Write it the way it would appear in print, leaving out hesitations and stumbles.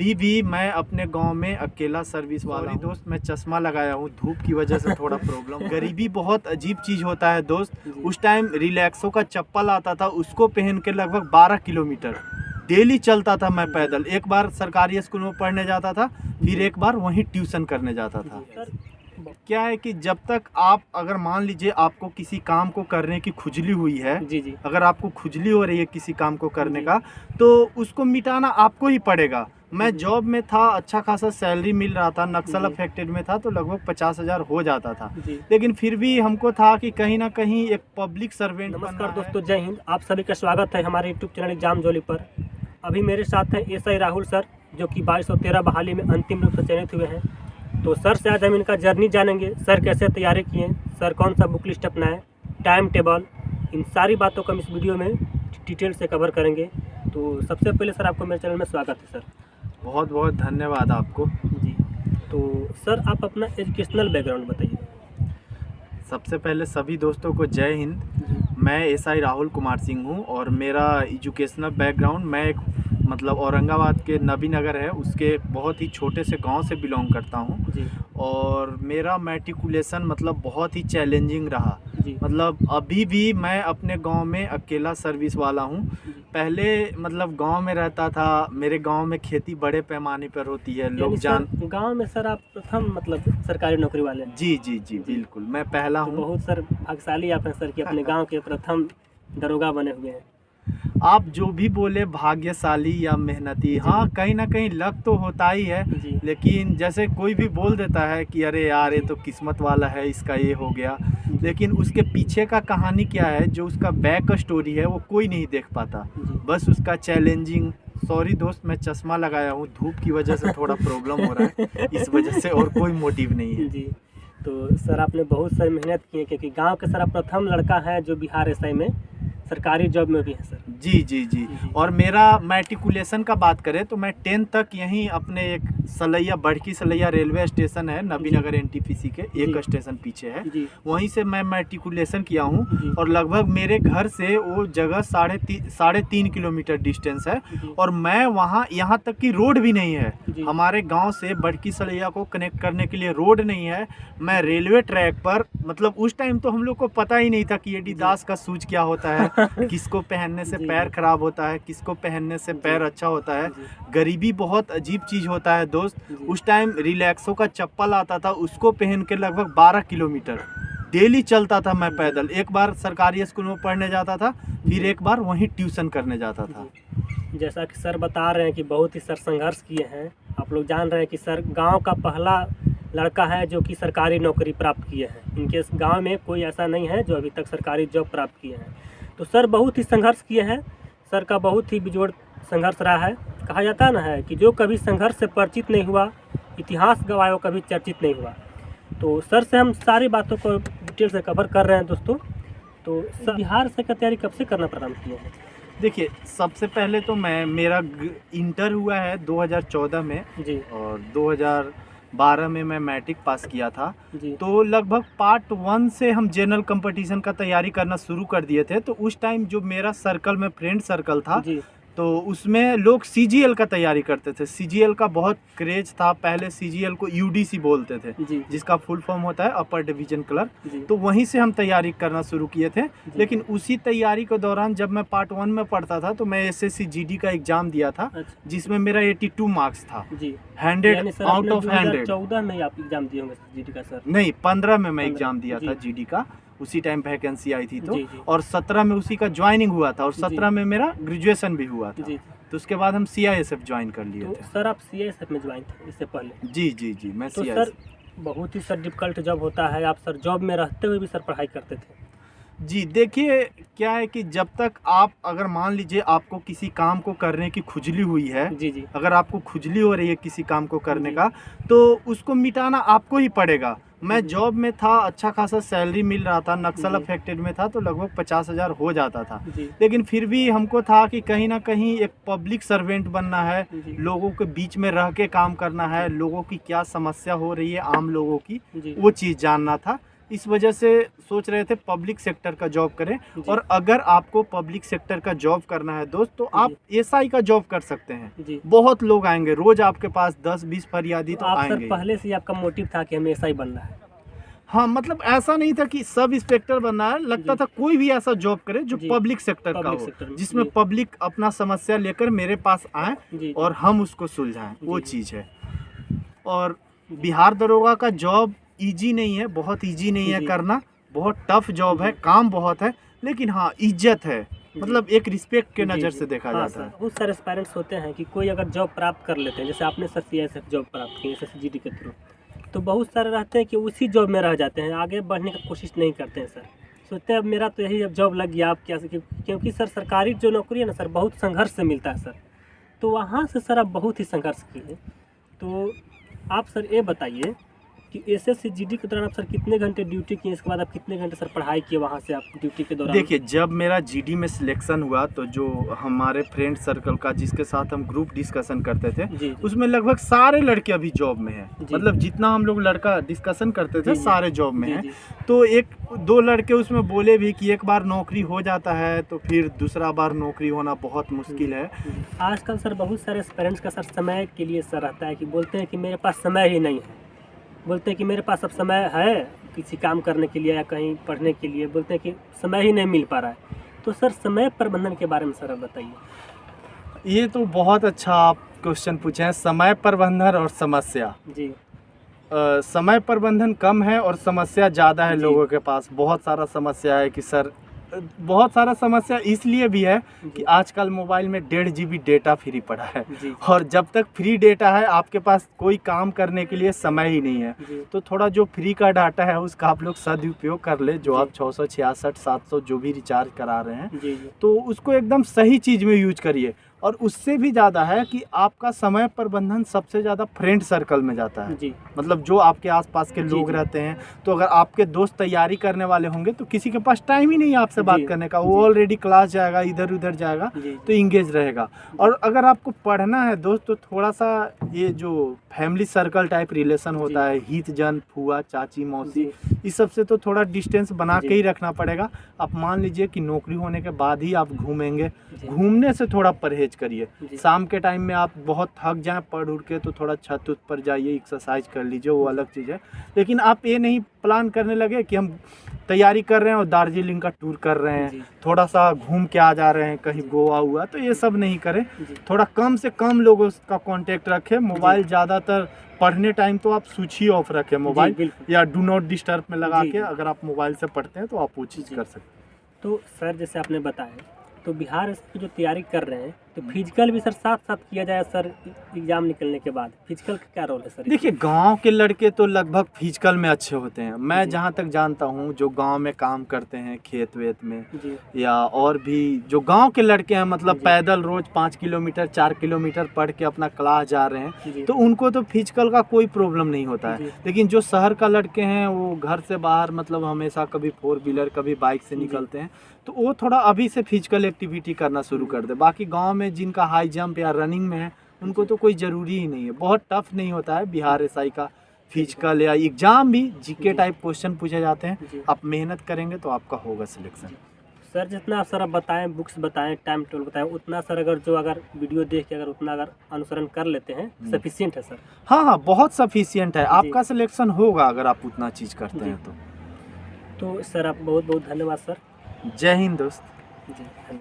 अभी भी मैं अपने गांव में अकेला सर्विस वाला हूँ दोस्त। मैं चश्मा लगाया हूँ, धूप की वजह से थोड़ा प्रॉब्लम। गरीबी बहुत अजीब चीज़ होता है दोस्त। उस टाइम रिलैक्सो का चप्पल आता था, उसको पहन के लगभग 12 किलोमीटर डेली चलता था मैं पैदल। एक बार सरकारी स्कूल में पढ़ने जाता था, फिर एक बार वहीं ट्यूशन करने जाता था। क्या है कि जब तक आप अगर मान लीजिए आपको किसी काम को करने की खुजली हुई है, जी अगर आपको खुजली हो रही है किसी काम को करने का, तो उसको मिटाना आपको ही पड़ेगा। मैं जॉब में था, अच्छा खासा सैलरी मिल रहा था, नक्सल अफेक्टेड में था, तो लगभग 50,000 हो जाता था। लेकिन फिर भी हमको था कि कहीं ना कहीं एक पब्लिक सर्वेंट। नमस्कार दोस्तों, जय हिंद। आप सभी का स्वागत है हमारे यूट्यूब चैनल एग्जाम जोली पर। अभी मेरे साथ है एसआई राहुल सर, जो कि 2213 बहाली में अंतिम रूप से चयनित हुए हैं। तो सर से आज हम इनका जर्नी जानेंगे। सर कैसे तैयारी किए, सर कौन सा बुक लिस्ट अपनाएं, टाइम टेबल, इन सारी बातों को हम इस वीडियो में डिटेल से कवर करेंगे। तो सबसे पहले सर आपको मेरे चैनल में स्वागत है सर। बहुत बहुत धन्यवाद आपको जी। तो सर आप अपना एजुकेशनल बैकग्राउंड बताइए। सबसे पहले सभी दोस्तों को जय हिंद। मैं एसआई राहुल कुमार सिंह हूँ और मेरा एजुकेशनल बैकग्राउंड, मैं एक मतलब औरंगाबाद के नबी नगर है, उसके बहुत ही छोटे से गांव से बिलोंग करता हूँ। और मेरा मैट्रिकुलेशन मतलब बहुत ही चैलेंजिंग रहा। मतलब अभी भी मैं अपने गांव में अकेला सर्विस वाला हूँ। पहले मतलब गांव में रहता था, मेरे गांव में खेती बड़े पैमाने पर होती है, लोग जान। गांव में सर आप प्रथम मतलब सरकारी नौकरी वाले? जी बिल्कुल, मैं पहला हूँ। तो बहुत सर भाग्यशाली आप हैं सर कि अपने गांव के प्रथम दरोगा बने हुए हैं। आप जो भी बोले भाग्यशाली या मेहनती, हाँ कहीं ना कहीं लक तो होता ही है। लेकिन जैसे कोई भी बोल देता है कि अरे यार ये तो किस्मत वाला है, इसका ये हो गया, लेकिन उसके पीछे का कहानी क्या है, जो उसका बैक स्टोरी है, वो कोई नहीं देख पाता। बस उसका चैलेंजिंग। सॉरी दोस्त, मैं चश्मा लगाया हूँ, धूप की वजह से थोड़ा प्रॉब्लम हो रहा है, इस वजह से, और कोई मोटिव नहीं है। जी। तो सर आपने बहुत सारी मेहनत की है, क्योंकि गांव के सर प्रथम लड़का है जो बिहार एसआई में सरकारी जॉब में भी है सर। जी। और मेरा मैट्रिकुलेशन का बात करें तो मैं 10th तक यहीं अपने एक सलैया, बड़की सलैया रेलवे स्टेशन है नबी नगर एनटीपीसी के एक स्टेशन पीछे है, वहीं से मैं मैट्रिकुलेशन किया हूँ। और लगभग मेरे घर से वो जगह 3.5 किलोमीटर डिस्टेंस है। और मैं वहाँ, यहाँ तक कि रोड भी नहीं है, हमारे गाँव से बड़की सलैया को कनेक्ट करने के लिए रोड नहीं है। मैं रेलवे ट्रैक पर, मतलब उस टाइम तो हम लोग को पता ही नहीं था कि एडिडास का शूज क्या होता है, किसको पहनने से पैर खराब होता है, किसको पहनने से पैर अच्छा होता है। गरीबी बहुत अजीब चीज़ होता है दोस्त। उस टाइम रिलैक्सो का चप्पल आता था, उसको पहन के लगभग 12 किलोमीटर डेली चलता था मैं पैदल। एक बार सरकारी स्कूल में पढ़ने जाता था, फिर एक बार वहीं ट्यूशन करने जाता था। जैसा कि सर बता रहे हैं कि बहुत ही सर संघर्ष किए हैं। आप लोग जान रहे हैं कि सर गांव का पहला लड़का है जो कि सरकारी नौकरी प्राप्त किए हैं। इनके गांव में कोई ऐसा नहीं है जो अभी तक सरकारी जॉब प्राप्त किए हैं। तो सर बहुत ही संघर्ष किए हैं। सर का बहुत ही बेजोड़ संघर्ष रहा है। कहा जाता है ना है कि जो कभी संघर्ष से परिचित नहीं हुआ, इतिहास गवाह कभी चर्चित नहीं हुआ। तो सर से हम सारी बातों को डिटेल से कवर कर रहे हैं दोस्तों। तो सर बिहार से का तैयारी कब से करना प्रारंभ किए हैं? देखिए, सबसे पहले तो मेरा इंटर हुआ है 2014 में जी, और 2012 में मैं मैट्रिक पास किया था। तो लगभग पार्ट 1 से हम जनरल कंपटीशन का तैयारी करना शुरू कर दिए थे। तो उस टाइम जो मेरा सर्कल में फ्रेंड सर्कल था, तो उसमें लोग सीजीएल का तैयारी करते थे। सीजीएल का बहुत क्रेज था। पहले सीजीएल को यूडीसी बोलते थे, जिसका फुल फॉर्म होता है अपर डिवीजन क्लर्क। तो वहीं से हम तैयारी करना शुरू किए थे। लेकिन उसी तैयारी के दौरान जब मैं पार्ट 1 में पढ़ता था, तो मैं एसएससी जीडी का एग्जाम दिया था, जिसमें मेरा 82 मार्क्स था। 100 आउट ऑफ 100। 14 में आप एग्जाम दिए होंगे जीडी का सर? नहीं, 15 में मैं एग्जाम दिया था जीडी का। उसी टाइम वैकेंसी आई थी तो। और 17 में उसी का ज्वाइनिंग हुआ था, और 17 में मेरा ग्रेजुएशन भी हुआ था। तो उसके बाद हम सीआईएसएफ ज्वाइन कर लिए थे। सर आप सीआईएसएफ में ज्वाइन थे इससे पहले? जी मैं तो सर बहुत ही सर डिफिकल्ट जॉब होता है। आप सर जॉब में रहते हुए भी सर पढ़ाई करते थे? जी देखिए, क्या है कि जब तक आप अगर मान लीजिए आपको किसी काम को करने की खुजली हुई है, अगर आपको खुजली हो रही है किसी काम को करने का, तो उसको मिटाना आपको ही पड़ेगा। मैं जॉब में था, अच्छा खासा सैलरी मिल रहा था, नक्सल अफेक्टेड में था, तो लगभग 50,000 हो जाता था। लेकिन फिर भी हमको था कि कहीं ना कहीं एक पब्लिक सर्वेंट बनना है, लोगों के बीच में रह के काम करना है, लोगों की क्या समस्या हो रही है, आम लोगों की, वो चीज़ जानना था। इस वजह से सोच रहे थे पब्लिक सेक्टर का जॉब करें। और अगर आपको पब्लिक सेक्टर का जॉब करना है दोस्त, तो आप एसआई का जॉब कर सकते हैं। बहुत लोग आएंगे रोज आपके पास, 10-20 फरियादी तो आएंगे। पहले से आपका मोटिव था कि हमें एसआई बनना है? हाँ, मतलब ऐसा नहीं था कि सब इंस्पेक्टर बनना है, लगता था कोई भी ऐसा जॉब करे जो पब्लिक सेक्टर का हो, जिसमें पब्लिक अपना समस्या लेकर मेरे पास आए और हम उसको सुलझाएं, वो चीज़ है। और बिहार दरोगा का जॉब इजी नहीं है, बहुत इजी नहीं है करना, बहुत टफ जॉब है, काम बहुत है, लेकिन हाँ इज्जत है, मतलब एक रिस्पेक्ट के नज़र से देखा जाता है। बहुत सारे एस्पायरेंट्स होते हैं कि कोई अगर जॉब प्राप्त कर लेते हैं, जैसे आपने सर सीआईएसएफ जॉब प्राप्त की SSGD के थ्रू, तो बहुत सारे रहते हैं कि उसी जॉब में रह जाते हैं, आगे बढ़ने की कोशिश नहीं करते हैं सर। सोचते हैं अब मेरा तो यही जॉब लग गया, आप क्या, क्योंकि सर सरकारी जो नौकरी है ना सर, बहुत संघर्ष से मिलता है सर। तो वहाँ से सर आप बहुत ही संघर्ष किए, तो आप सर ये बताइए कि SSGD के दौरान आप सर कितने घंटे ड्यूटी किए, इसके बाद आप कितने घंटे सर पढ़ाई किए वहाँ से आप ड्यूटी के दौरान? देखिए, जब मेरा GD में सिलेक्शन हुआ तो जो हमारे फ्रेंड सर्कल का जिसके साथ हम ग्रुप डिस्कशन करते थे, उसमें लगभग सारे लड़के अभी जॉब में हैं। मतलब जितना हम लोग लड़का डिस्कशन करते थे सारे जॉब में हैं। तो 1-2 लड़के उसमें बोले भी कि एक बार नौकरी हो जाता है तो फिर दूसरा बार नौकरी होना बहुत मुश्किल है। आजकल सर बहुत सारे पेरेंट्स का सर समय के लिए सर रहता है कि बोलते हैं कि मेरे पास समय ही नहीं है, बोलते हैं कि मेरे पास अब समय है किसी काम करने के लिए या कहीं पढ़ने के लिए, बोलते हैं कि समय ही नहीं मिल पा रहा है। तो सर समय प्रबंधन के बारे में सर बताइए। ये तो बहुत अच्छा आप क्वेश्चन पूछे हैं, समय प्रबंधन और समस्या। जी। समय प्रबंधन कम है और समस्या ज़्यादा है लोगों के पास। बहुत सारा समस्या है कि सर, बहुत सारा समस्या इसलिए भी है कि आजकल मोबाइल में 1.5 GB डेटा फ्री पड़ा है, और जब तक फ्री डेटा है आपके पास कोई काम करने के लिए समय ही नहीं है। तो थोड़ा जो फ्री का डाटा है उसका आप लोग सदुपयोग कर ले, जो आप 666, 700 जो भी रिचार्ज करा रहे हैं, तो उसको एकदम सही चीज़ में यूज करिए। और उससे भी ज़्यादा है कि आपका समय प्रबंधन सबसे ज़्यादा फ्रेंड सर्कल में जाता है। मतलब जो आपके आसपास के लोग रहते हैं, तो अगर आपके दोस्त तैयारी करने वाले होंगे तो किसी के पास टाइम ही नहीं है आपसे बात करने का, वो ऑलरेडी क्लास जाएगा, इधर उधर जाएगा, तो इंगेज रहेगा। और अगर आपको पढ़ना है दोस्त, तो थोड़ा सा ये जो फैमिली सर्कल टाइप रिलेशन होता है, हित जन, फुआ, चाची, मौसी, इस सब से तो थोड़ा डिस्टेंस बना के ही रखना पड़ेगा। आप मान लीजिए कि नौकरी होने के बाद ही आप घूमेंगे, घूमने से थोड़ा परहेज करिए। शाम के टाइम में आप बहुत थक जाएं पढ़ उड़ के, तो थोड़ा छत उत पर जाइए, एक्सरसाइज कर लीजिए, वो अलग चीज़ है। लेकिन आप ये नहीं प्लान करने लगे कि हम तैयारी कर रहे हैं और दार्जिलिंग का टूर कर रहे हैं, थोड़ा सा घूम के आ जा रहे हैं, कहीं गोवा हुआ, तो ये सब नहीं करें। थोड़ा कम से कम लोगों का कांटेक्ट रखें। मोबाइल ज़्यादातर पढ़ने टाइम तो आप स्विच ही ऑफ रखें मोबाइल, या डू नॉट डिस्टर्ब में लगा के अगर आप मोबाइल से पढ़ते हैं तो आप वो चीज़ कर सकते हैं। तो सर जैसे आपने बताया, तो बिहार की जो तैयारी कर रहे हैं, तो फिजिकल भी सर साथ साथ किया जाए सर, एग्जाम निकलने के बाद फिजिकल का क्या रोल है सर? देखिए, गांव के लड़के तो लगभग फिजिकल में अच्छे होते हैं। मैं जहां तक जानता हूं, जो गांव में काम करते हैं खेत वेत में, या और भी जो गांव के लड़के हैं, मतलब पैदल रोज 5 किलोमीटर 4 किलोमीटर पढ़ के अपना क्लास जा रहे हैं, तो उनको तो फिजिकल का कोई प्रॉब्लम नहीं होता है। लेकिन जो शहर का लड़के हैं, वो घर से बाहर मतलब हमेशा कभी 4 व्हीलर कभी बाइक से निकलते हैं, तो वो थोड़ा अभी से फिजिकल एक्टिविटी करना शुरू कर दे। बाकी गांव में जिनका हाई जंप या रनिंग में है, उनको तो कोई ज़रूरी ही नहीं है। बहुत टफ नहीं होता है बिहार एसआई का फिजिकल, या एग्ज़ाम भी जीके टाइप क्वेश्चन पूछे जाते हैं। आप मेहनत करेंगे तो आपका होगा सिलेक्शन। सर जितना सर आप बताएं, बुक्स बताएं, टाइम टेबल बताएं, उतना सर अगर वीडियो देख के उतना अनुसरण कर लेते हैं, सफिशिएंट है सर? हाँ, बहुत सफिशिएंट है, आपका सिलेक्शन होगा अगर आप उतना चीज़ करते हैं तो। सर आप बहुत बहुत धन्यवाद सर। जय हिंद दोस्त। जी।